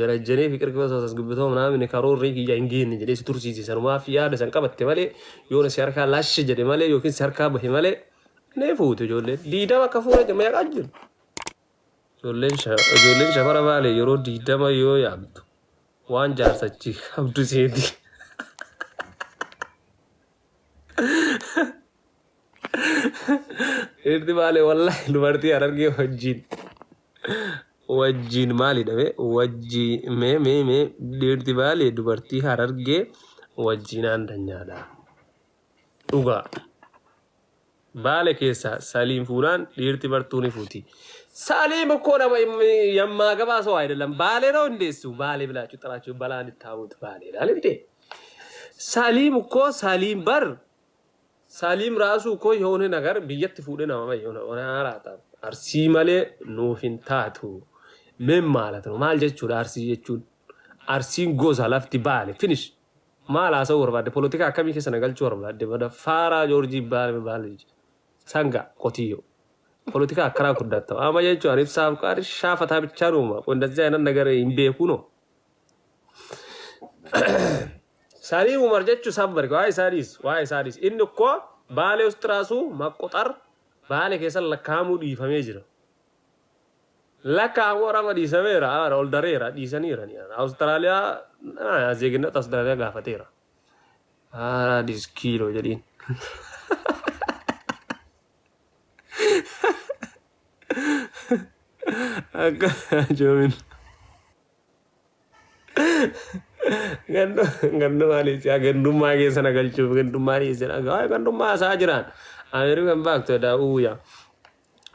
جلجني فكر كيف تسقبتهم نام من كارور ريكي جانجين جليس ترسي سنما في هذا سنقبت مالي يون سيركا لاش جدي مالي يمكن سيركا به مالي نفوت جولة ديدا ما كفورة جماعة أجل جولة شفرة مالي يرو ديدا ما يو يابد وان جار سچي عبدو سيدي إرتي مالي والله لبرتي أرنجي wajjin maali dhabe wajji me dirti baale dubartii harargee wajjinaan danyaadha dhuga baale keessa saliim fuudhaan dirti bartuuni fuuti saliim ko nama yamma gabaaso aydelam baale ነው እንደሱ ባሌ ብላችሁ ጥራችሁ ባላን ታውት ባሌ ላልንዴ saliim ko saliim bar saliim ራሱ ko የሆነ ነገር ብየት fuudhe nama የሆነ አራታ አርሲ ማለ ኑፊን ታቱ من مالته مال جتشون أرسي جتشون أرسين جوزها لفتي بالي فينيش مال أصور بعد بوليتيكا كمي كسنة قال شور بعد بعد فارا جورجي بالي سانغا قتيو بوليتيكا كرا كدته أما جتشون عارف سام كارش شافتها بتشاروما وندزي أنا نجاري إمبي كونو ساري عمر جتشو صبر واي ساريس إنه كوا بالي أستراسو ما قطر بالي كيسال لكامو دي فميجرا لكا ورا ما دي سميرا رول داريرا دي سنيرا يعني أستراليا زيجنا أستراليا قافتيرا دي كيلو جدين جومين gandu Malaysia gandu magi sana galchu gandu Malaysia gandu masa ajaran Amerika mbak tu ada uya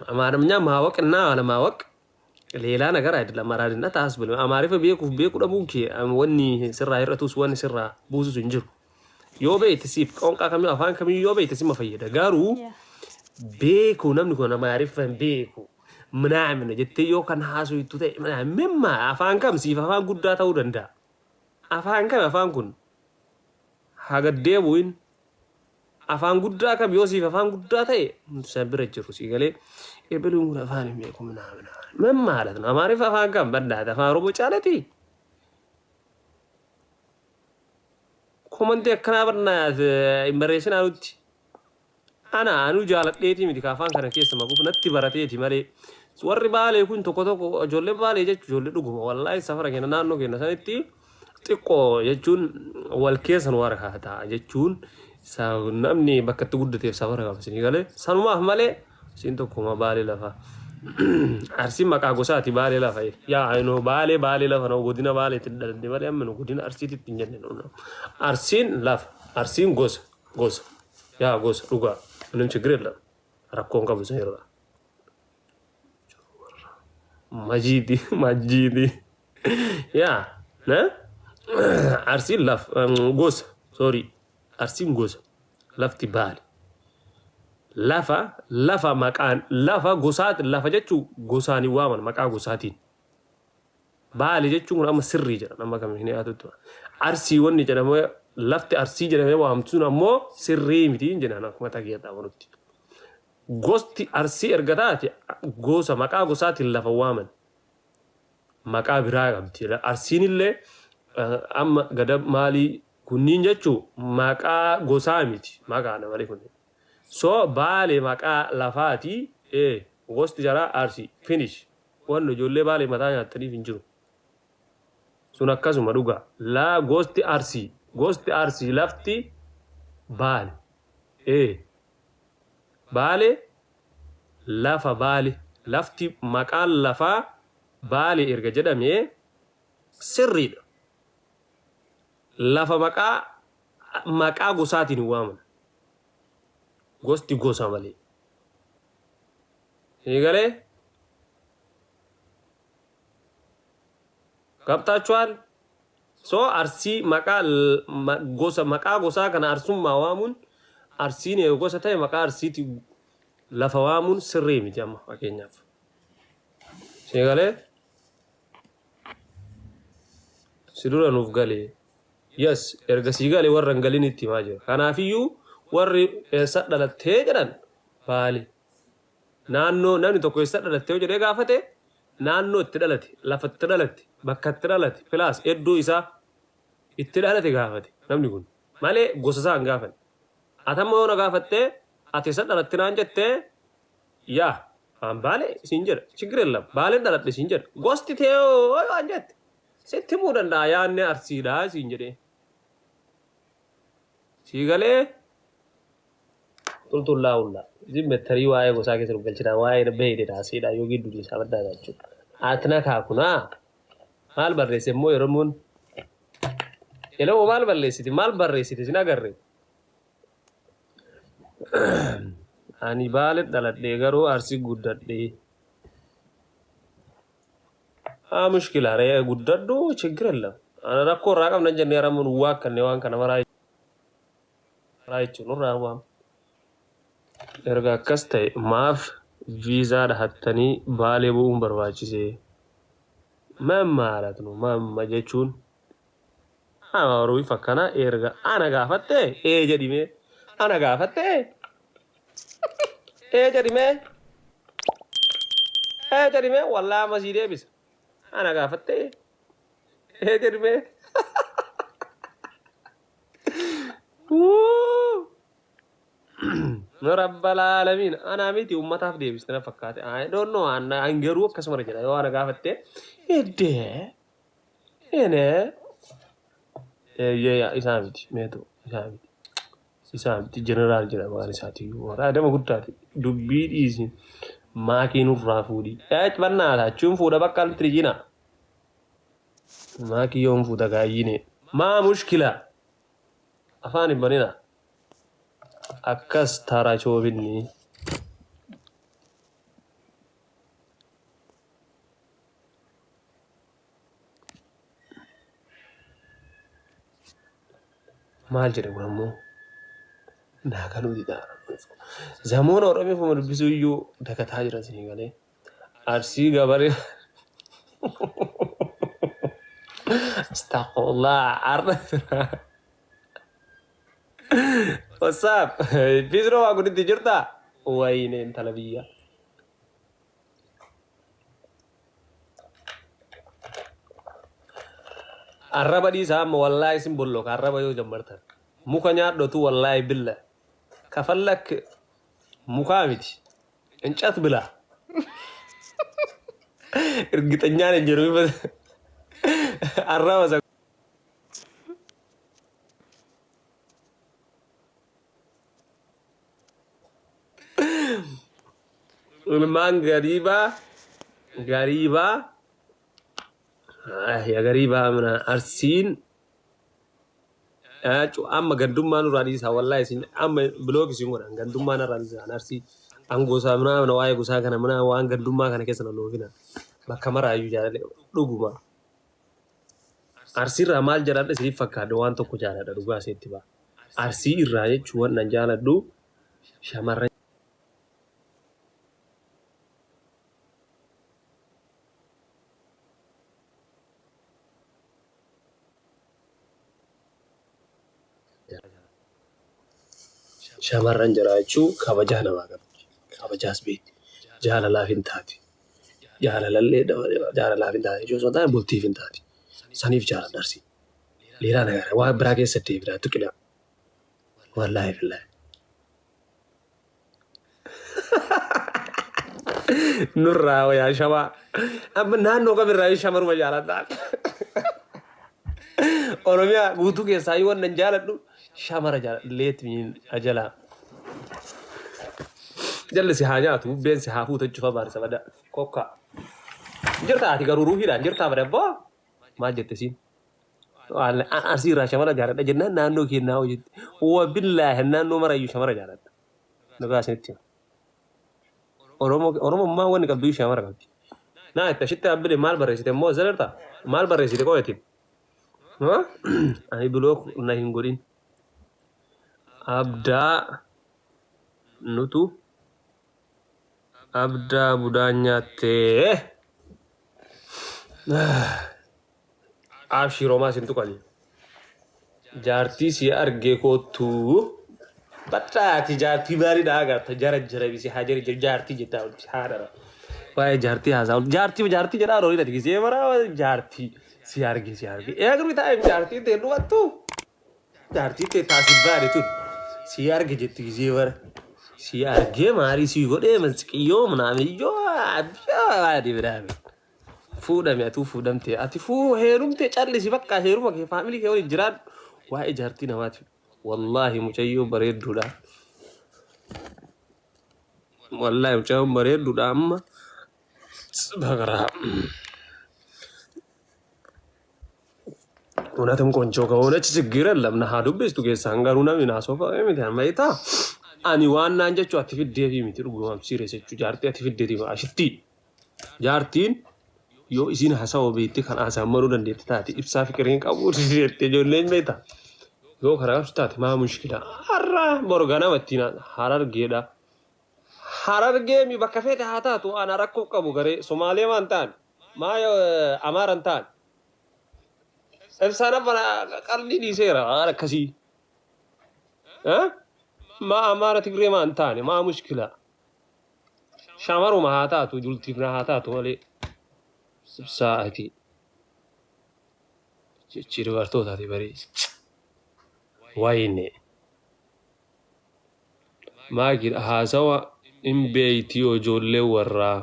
amarnya mawak na ala mawak ሌላ ነገር አይደለም ማራድና ታስብል አማሪፈ ቤኩ ደሙንኪ ወኒ ስራ ይረቱስ ወኒ ስራ ብዙ እንጅሩ ዮቤት ሲፍ ቆንቃ ከሚ አፋን ከሚ ዮቤት ሲፍ መፈየደ ጋሩ ቤኩ ነምን ኮና ማሪፈ ቤኩ ምናምን ጀትዮ ከን ሐሱ ይቱተ ምማ አፋን ከም ሲፍ አፋን ጉዳታው ደንዳ አፋን ኩን ሀገደቡን አፋን ጉዳ ከም ዮሲፍ አፋን ጉዳታዬ ሰብረጅሩ ሲገሌ የበሉን አፋን የሚያቁ ምናምን ምን ማለት ነው አማሪፍ አፋን ከም በዳታ አፋን ሮቦ ጫለቲ ኮመንት ያከናበርና ኢምበሬሽን አሉት አኑ ጃለጤቲ ሚዲ ካፋን ከነ ኬስ ማጉፍ ነቲ በረቴቲ ማለ ወሪ ባለ ኩን ቶኮ ጆሌ ባለ ጀቹ ጆሌ ዱጉ ወላሂ ሰፈረ ገና ናኖ ገና ሰንቲ ጥቆ የቹን ወልኬሰን ወረካታ የቹን ሳውናምኒ በከት ጉድቴ ሰፈረ ጋብስኒ ጋለ ሰኑማ ማለ ሲንቶ ኮማ ባለ ለፋ አርሲ መቃጎሳቲ ባለ ለፋ ያ አይኖ ባለ ለፋ ነው ጎዲና ባለ ትደልደ ባለ ያመኑ ጎዲና አርሲ ትጥኝነ ነው አርሲን ለፋ አርሲን ጎስ ያ ጎስ ሩጋ ምንም ችግር የለም አራኮን ቀብዘ ይረዳ ማጂዲ ያ ነ አርሲን ለፋ ጎስ ሶሪ አርሲን ጎስ ለፍቲ ባለ lafa maqaan lafa gosaat lafa jechu gosani waaman maqa gosatiin baale jechuun amma sirri jira nama kam hin yaatutu arsi wonni jedhamo lafti arsi jedhame waamtuun ammoo sirri miti jedhana akkuma tageeta wanutti gosti arsi ergataati gosa maqa gosaatiin lafa waaman maqa biraa qabdi arsiinillee amma gadab maali kunniin jechu maqa gosaa miti maqa nama kunniin so baale maqa lafati gosti jara arsi finish wanno jolle baale mata nyaatani finjiru sun akkasuma dhuga la gosti arsi lafti baale baale lafa baale lafti maqa lafa baale erga jedhame sirriidha lafa maqa gosaatiin waaman gosti gosa male egale kaptachual so arsi maqa gosa kana arsum mawamun arsine gosa tay maqa arsiti lafa wamun sirri miti amma fakenyaf egale sidura nuf gale yes erga sigale warran galinitti maje kana fiyu warri sadalattee jedhan baali naannoo namni tokko sadalattee jedhee gaafate naannoo itti dhalate lafa itti dhalate bakka itti dhalate filaas hedduu isaa itti dhalate gaafate namni kun malee gosa isaa hin gaafate atammoo na gaafattee ati isa dhalatte naan jettee yaa an baalee siin jedha chigire lam baaleen dhaladhe siin jedha gosti teeyoo waan jette sitti himuu danda'a yaanne arsiidhaa siin jedhee sii galee tultullaa'ulla zimmettarii waa'ee gosaa keessa dubbalchina waa'ee beeydeedha asiidha yoo gidduu isaa baddaa jechuudha atina kaakunaa maal barreesse immoo yeromuun yeroo maal barreessiti maal barreessiti sin agarre ani baale dhaladhee garuu arsii guddadhee mushkila ree guddadhu chigire lam ana rakkoo irraa qabna jennee yaramuun waakkanne waan kana maraa jechuun irraa waam erga akkas ta'e maaf viizaa dhahattanii baalee bu'uun barbaachisee mammaalatnu mamma jechuun ama waruu fakkana erga ana gaafatte jedhime ana gaafatte jedhime wallaa masii deebisa ana gaafatte jedhime رب العالمين أنا ميتي ومتى في ديبس أنا فكرت I don't know أنا أنجروك كسمر كذا يو أنا قافت إيه هنا يا إسامتي ميتو إسامتي جنرال جنا ما نساتي ورا ده ما قلت هذي دبيت إيزين ما كينو فرافودي بنا هذا شوم فودا بكال تريجينا ما كيوم فودا كاينه ما مشكلة أفاني بنينا أكاس ترى شو بني ما جرى ورمو ناكلو دي دار زمان أورامي فمر بيسويو دكت هاجر سني قالي أرسي قبري استغفر الله عرف وصاب بيزرو أقول دي جرتا وين انت لبيا الربا دي سام والله اسم بولوك الربا يو جمبرتر muka nyaadhotu wallahi billa kafallak muka miti እንጨት ብላ እርግጠኛ ነኝ ጀርቢ አራወዘ ulman gariba ya gariba mana arsin amma gandummaa nu raadisa wallahi sin amma blog sin godan gandummaa na raadisa narsi angosa mana na waye gosa kana mana waan gandummaa kana keessa loofina bakka maraayu jaalale dhuguma arsi irraa maal jaraadha siif fakkaadha waan tokko jaaladha dhugaa seetti ba arsi irraa jechuun wannan jaaladhu shamarran shamarran jiraachuu kabajaa namaa qabdi kabajaas beekti jaalalaaf hin taati jaalalaaf hin taati jechuun ta'e bultiif hin taati saniif jaaladha arsi leeraa nagara waa biraa keessatti biraatu qila wallahi billahi nurraa yaa shama amma naannoo qabirraa shamaruma jaaladha oromiyaa guutuu keessaa yoo wannan jaaladhu shamara leetmiin ajala jalli si hajaatu been si haafuuta cufa baarsa bada kokka jirta ati garuu ruuhiidhaan jirtaa bada boo maal jette siin asii irraa shamara jaaladha jennaan naannoo kennaa hojjetti wa billaahi naannoo marayyuu shamara jaaladha nagaa isinitti oromummaa wanni qabdu shamara qabdi naa itti ashitti abbile maal barreessite immoo zalarta maal barreessite qoyatiin ani bilook na hin godhin abdaa nutu abdaa budaa nyaattee abshii roomaa isin tuqani jaartii si argee kootuu badhaati jaartii baariidhaa agarta jara bisi haa jara jaartii jettaa haadhara waa'ee jaartii haasaa jaartii jedhaa roolii dhati gisee baraa jaartii si arge eegri taa'e jaartii ta'e dhumattu jaartii ta'e taasif baadhe tun si arge jetti gisee bara si argee maarii si godhee masqiyyoo manaamiyyoo abiyyaa biraame fuudhame atu fuudhamte ati heerumte callisi bakka heeruma kee faamilii kee waliin jiraan waa'ee jaartii namaati wallaahi mucayyoo bareedduudha wallaahi mucayyoo bareedduudha amma bagara unatum koncho ከሆነች ችግር የለም ና ዱብስቱ keessaan garuu namni naasoofa miti ammayita ani waan naan jechu ati fiddee fi miti dhugumam sireesechuu jaartii ati fiddeeti maashitti jaartiin yoo isin hasawa beetti kan asammaruu dandeetti taati ibsaa fikiriin qabu jettee ijoolleen beeta yoo karaa qabsu taati maa mushkila har'a borgana mattina harargee mi bakka feete haa taatu ana rakkoo qabu garee somaalee maan ta'an maa amaaran ta'an ibsaan abbana qalbii dhiiseera akkasii maa amaara tigree maan ta'an maa mushkila shamaruma haa taatu jultiifna haa taatu malee ibsaati jechi dubartootaati barii wayne maagid haasawa in beeyti ijoollee warraa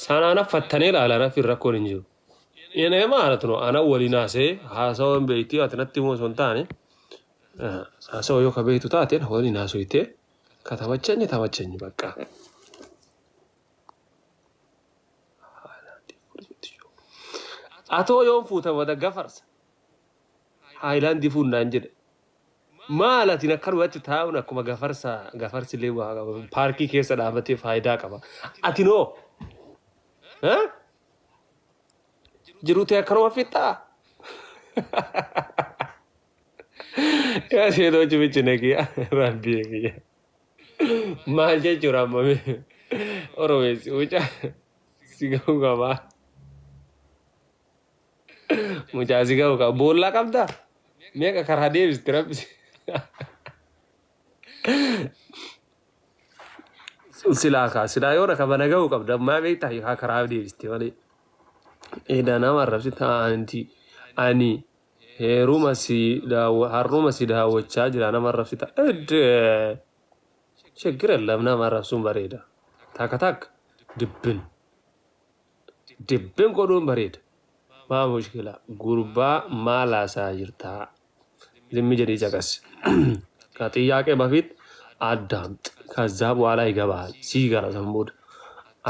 sanaan affattanee ilaalana fi rakkoon hin jiru ene maalatno ana walinaasee haasawa in beeyti ati natti moo son taane haasawa yoo ka beeytu taateen walinaasoyte ka tabachanyi bakka atoo yoon fuutama daggafarsa haayilaandii fuunnaan jedhe maalatiin akkanumatti taa'uun akkuma gafarsillee paarkii keessa dhaabatee faayidaa qaba ati noo jiruutee akkanuma fixxaa yaa seetoo cimichi nagiya rabbii kiyya maal jechuudha ammame oromeessi mucaa si ga'uu qabaa mucaa si ga'uu qaba boollaa qabdaa meeqa karaa deebiste rabbisi silaa yoo rakaba naga'uu qabda ammaa beektaa haa karaa deebiste malee edaa nama arrabsi ta'anti ani harruma si daawwachaa jira nama arrabsi ta'a shaggir allam nama arrabsuun bareeda takka dibbin godhuun bareeda maa mushkila gurbaa maalaasaa jirtaa ዝም ጀዲ ጨቀስ ከጥያቄ በፊት አዳምጥ ከዛ በኋላ ይገባል ሲገራ ሰምቦድ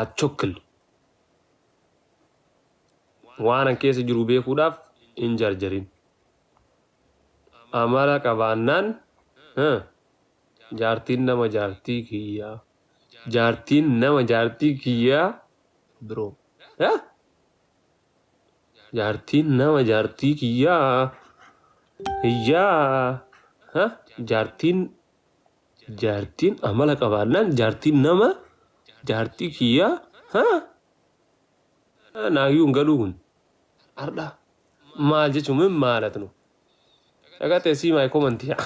አቾክል ዋና ኬስ ጅሩ ቤኩዳፍ እንጀርጀሪን አማራ ቀባናን ጃርቲን ነመ ጃርቲ ኪያ ብሮ ጃርቲን ነመ ጃርቲ ኪያ iyyaa jaartiin amala qabaannaan jaartiin nama jaartii kiyyaa naayyuun galuun arda maal jechuun min maalatnu dhaqatee sii maay komantiya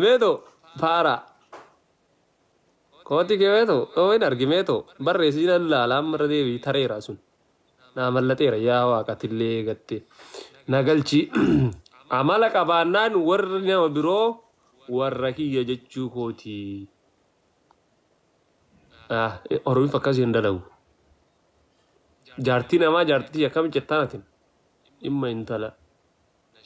meeto faara kooti kee meeto ooyin argi meeto barreessii lallaalaa marra deebii tareera sun naa mallateera yaa waaqatillee gatte nagalchi amala qabaannaan warri nama biroo warra kiyya jechuu kooti oromiif akkasii hin dalagu jaartii namaa jaartii akkam jettaanatin dhimma intala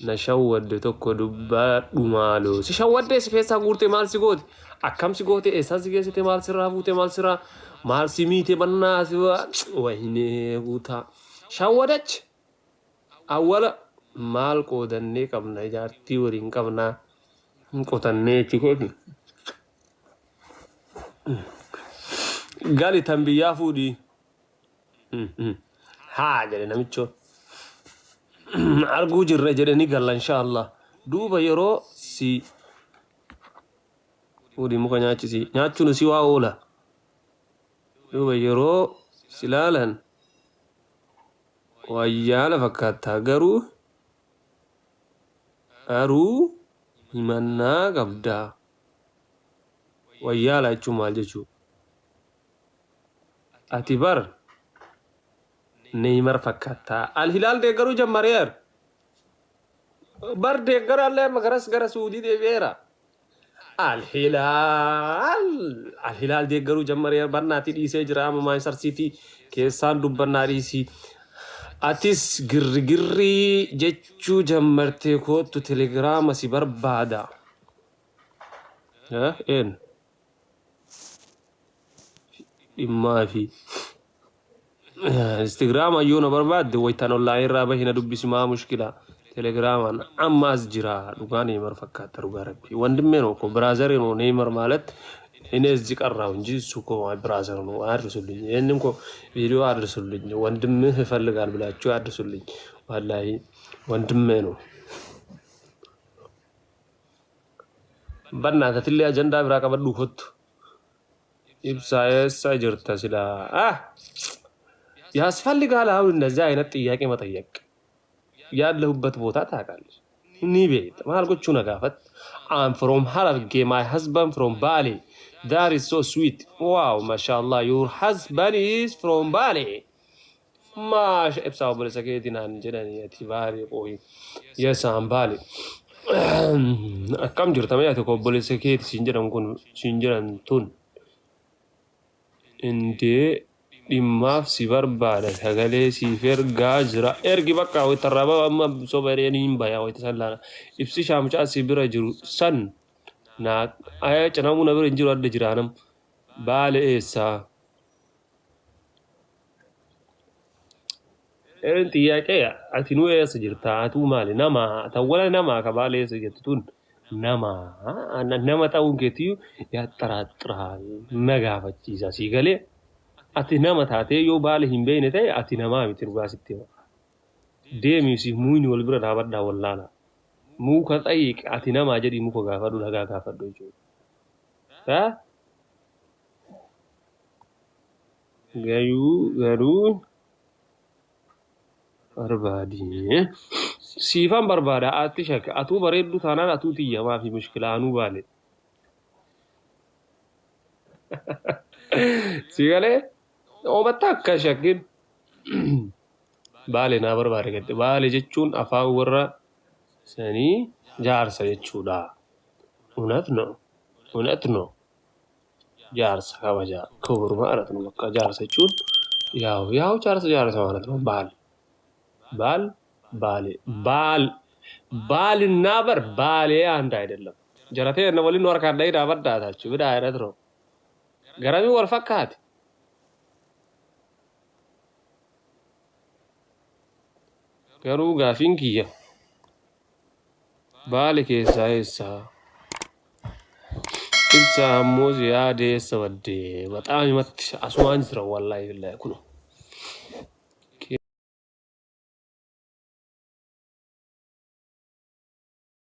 na shawwadde tokko dubbaa dhumaaloo si shawwaddee si keessaa guurte maal si goote akkam si goote eessaa si geessite maal sirraa fuute maal si miite bannaa si wahinee guutaa shawwadach awwala maal qoodannee qabna jaartii waliin qabnaa qotannee chikooti gali tan biyyaa fuudhii haa jedhe namicho arguu jirre jedhanii galla inshaallah duuba yeroo si fuudhii muka nyaachisi nyaachuun si waa oola duuba yeroo si laalan wayyaala fakkaata garuu himannaa qabdaa ويالا يجو مال جيشو أتبر نيمر فكتا الهلال ديقرو جمارير بر ديقر الله مغرس غرس سعودي دي بيرا الهلال ديقرو جمارير برناتي دي سيجرام مانشستر سيتي كيسان دبنا ريسي أتيس غرغري جيشو جمرتي كوتو تليجرام سي بربادا ها إن إما في انستغرام أيونا برباد ويتانو لاين رابا هنا دبس ما مشكلة تليجرام أما أسجرا دوغاني مرفكات روغا ربي وندمينو كو برازرينو نيمر مالت إني أزيك أراون جيسو كو برازرينو أرسلني إنكو فيديو أرسلني وندمي فلقال بلاچو أرسلني والله وندمينو بنا تتلي أجندا براكا بدو خط إبسايس ساجرتا سلا ያስፈልጋል አሁን እንደዚህ አይነት ጥያቄ መጠየቅ ያለሁበት ቦታ ታውቃለች ቤት ማልጎቹ ነጋፈት I'm from Hararge my husband from Bali that is so sweet wow mashallah your husband is from Bali ማሽ እብሳው በለሰከቲና እንጀዳኒ ያቲባሪ ቆይ yes I'm Bali akkam jirta mee ati kobboleessaketi sinjedhan tun indee dhimmaaf si barbaada sagalee siif ergaa jira ergi bakka waytarraba amma sobareen hin baya wayta sallana ibsi shaamcaa si bira jiru san na aya canamu na bira hin jiru adda jiraanam baale eessaa ጥያቄ አቲኑ እየስ jirta atu maali nama tawwala nama ka baale eessa jettun nama ta'uun keetiyu yaxxaraxxiraal nagaafachiisa si galee ati nama taatee yoo baale hin beekne ta'e ati namaa miti dhugaa sitti hima deemisi muuyni wal bira dhaabadhaa wallaala muka xayiq ati namaa jedhi muka gaafadhu dhagaa gaafadhu jechuudha garuu barbaadi siifan barbaada ati shakka atuu bareeddu taanaan atuu xiyyamaa fi mushkilaanuu baale si galee oomata akka shakkin baale naa barbaade gadde baale jechuun afaan warra sanii jaarsa jechuudha እውነት ነው jaarsa kabaja ክቡር ማለት ነው በቃ jaarsa jechuun ያው jaarsa ማለት ነው ባልና በር ባሌ አንድ አይደለም ጀራቴ ነው ወሊን ወርካ እንዳይዳ በዳታችሁ ብዳ አይነት ነው ገራሚ ወርፈካት ገሩ ጋፊንኪያ ባሌ ከሳይሳ ኢብሳ ሙዚያ ደሰወዴ በጣም ይመት አስዋን ስራ ወላሂ ለኩነው